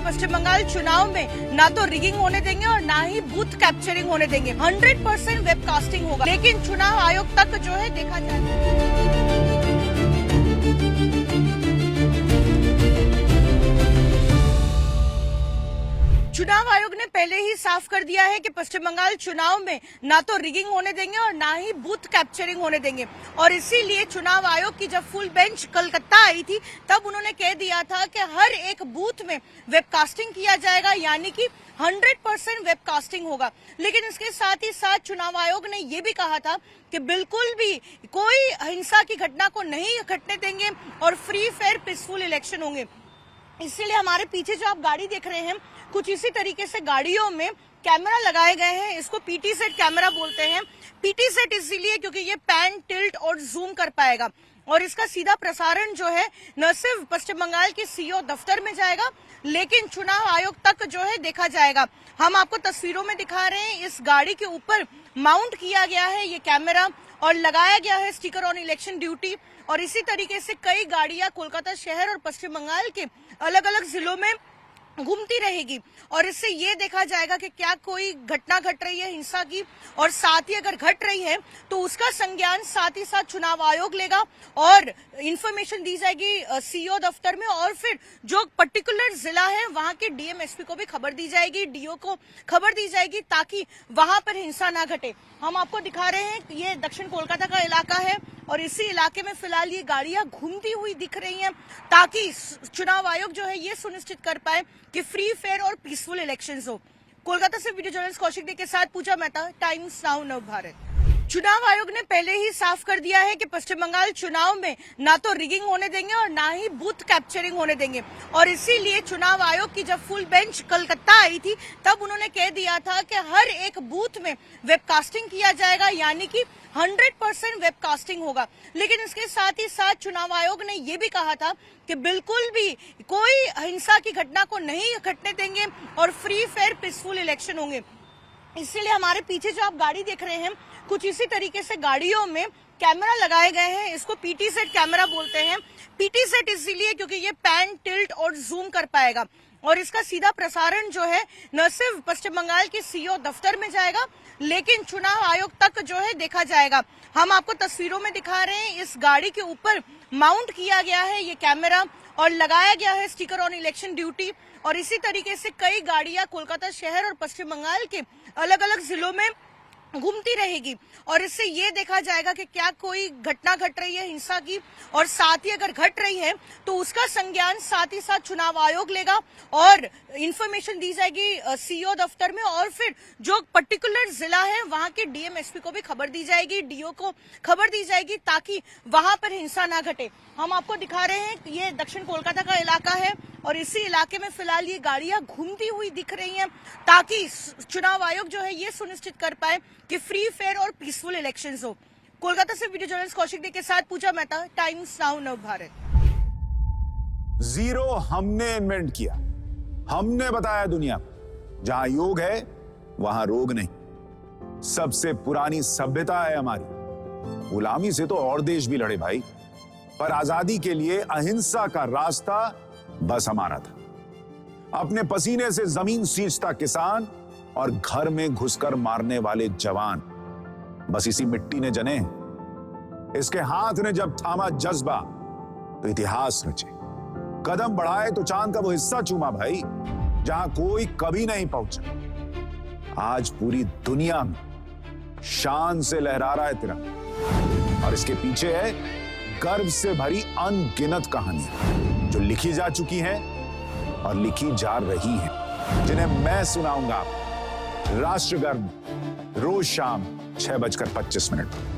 पश्चिम बंगाल चुनाव में ना तो रिगिंग होने देंगे और ना ही बूथ कैप्चरिंग होने देंगे। 100% वेबकास्टिंग होगा, लेकिन चुनाव आयोग तक जो है देखा जाएगा। चुनाव आयोग ने पहले ही साफ कर दिया है कि पश्चिम बंगाल चुनाव में ना तो रिगिंग होने देंगे और ना ही बूथ कैप्चरिंग होने देंगे। और इसीलिए चुनाव आयोग की जब फुल बेंच कलकत्ता आई थी तब उन्होंने कह दिया था कि हर एक बूथ में वेबकास्टिंग किया जाएगा, यानी कि 100% वेबकास्टिंग होगा। लेकिन इसके साथ ही साथ चुनाव आयोग ने ये भी कहा था कि बिल्कुल भी कोई हिंसा की घटना को नहीं घटने देंगे और फ्री फेयर पीसफुल इलेक्शन होंगे। इसीलिए हमारे पीछे जो आप गाड़ी देख रहे हैं, कुछ इसी तरीके से गाड़ियों में कैमरा लगाए गए हैं। इसको पीटी सेट कैमरा बोलते हैं। पीटी सेट इसीलिए क्योंकि ये पैन, टिल्ट और जूम कर पाएगा और इसका सीधा प्रसारण जो है न सिर्फ पश्चिम बंगाल के सीओ दफ्तर में जाएगा, लेकिन चुनाव आयोग तक जो है देखा जाएगा। हम आपको तस्वीरों में दिखा रहे हैं, इस गाड़ी के ऊपर माउंट किया गया है ये कैमरा और लगाया गया है स्टिकर ऑन इलेक्शन ड्यूटी। और इसी तरीके से कई गाड़ियां कोलकाता शहर और पश्चिम बंगाल के अलग अलग जिलों में घूमती रहेगी और इससे ये देखा जाएगा कि क्या कोई घटना घट रही है हिंसा की, और साथ ही अगर घट रही है तो उसका संज्ञान साथ ही साथ चुनाव आयोग लेगा और इन्फॉर्मेशन दी जाएगी सीओ दफ्तर में, और फिर जो पर्टिकुलर जिला है वहां के डीएम एसपी को भी खबर दी जाएगी, डीओ को खबर दी जाएगी, ताकि वहां पर हिंसा ना घटे। हम आपको दिखा रहे हैं ये दक्षिण कोलकाता का इलाका है और इसी इलाके में फिलहाल ये गाड़ियां घूमती हुई दिख रही हैं, ताकि चुनाव आयोग जो है ये सुनिश्चित कर पाए कि फ्री फेयर और पीसफुल इलेक्शंस हो। कोलकाता से वीडियो जर्नलिस्ट कौशिक दे के साथ पूजा मेहता, टाइम्स नाउ नव भारत। चुनाव आयोग ने पहले ही साफ कर दिया है कि पश्चिम बंगाल चुनाव में ना तो रिगिंग होने देंगे और ना ही बूथ कैप्चरिंग होने देंगे। और इसीलिए चुनाव आयोग की जब फुल बेंच कलकत्ता आई थी तब उन्होंने कह दिया था कि हर एक बूथ में वेबकास्टिंग किया जाएगा, यानी कि 100% वेबकास्टिंग होगा। लेकिन इसके साथ ही साथ चुनाव आयोग ने ये भी कहा था कि बिल्कुल भी कोई हिंसा की घटना को नहीं घटने देंगे और फ्री फेयर पीसफुल इलेक्शन होंगे। इसीलिए हमारे पीछे जो आप गाड़ी देख रहे हैं, कुछ इसी तरीके से गाड़ियों में कैमरा लगाए गए हैं। इसको पीटी सेट कैमरा बोलते हैं। पीटी सेट इसीलिए क्योंकि ये पैन, टिल्ट और जूम कर पाएगा और इसका सीधा प्रसारण जो है न सिर्फ पश्चिम बंगाल के सीओ दफ्तर में जाएगा, लेकिन चुनाव आयोग तक जो है देखा जाएगा। हम आपको तस्वीरों में दिखा रहे हैं, इस गाड़ी के ऊपर माउंट किया गया है ये कैमरा और लगाया गया है स्टिकर ऑन इलेक्शन ड्यूटी। और इसी तरीके से कई गाड़ियां कोलकाता शहर और पश्चिम बंगाल के अलग अलग जिलों में घूमती रहेगी और इससे ये देखा जाएगा कि क्या कोई घटना घट रही है हिंसा की, और साथ ही अगर घट रही है तो उसका संज्ञान साथ ही साथ चुनाव आयोग लेगा और इन्फॉर्मेशन दी जाएगी सीओ दफ्तर में, और फिर जो पर्टिकुलर जिला है वहां के डीएम एसपी को भी खबर दी जाएगी, डीओ को खबर दी जाएगी, ताकि वहां पर हिंसा ना घटे। हम आपको दिखा रहे हैं ये दक्षिण कोलकाता का इलाका है और इसी इलाके में फिलहाल ये गाड़ियां घूमती हुई दिख रही हैं, ताकि चुनाव आयोग जो है ये सुनिश्चित कर पाए कि फ्री फेयर और पीसफुल इलेक्शंस हो। कोलकाता से वीडियो जर्नलिस्ट कौशिक दे के साथ पूजा मेहता, टाइम्स नाउ नव भारत। जीरो हमने इन्वेंट किया, हमने बताया दुनिया को, जहां योग है वहां रोग नहीं। सबसे पुरानी सभ्यता है हमारी। गुलामी से तो और देश भी लड़े भाई, पर आजादी के लिए अहिंसा का रास्ता बस हमारा था। अपने पसीने से जमीन सींचता किसान और घर में घुसकर मारने वाले जवान, बस इसी मिट्टी ने जने। इसके हाथ ने जब थामा जज्बा तो इतिहास रचे। कदम बढ़ाए तो चांद का वो हिस्सा चूमा भाई, जहां कोई कभी नहीं पहुंचा। आज पूरी दुनिया में शान से लहरा रहा है तिरंगा, और इसके पीछे है गर्व से भरी अनगिनत कहानियां जो लिखी जा चुकी हैं और लिखी जा रही हैं, जिन्हें मैं सुनाऊंगा राष्ट्रगर्व रोज शाम 6:25 पर।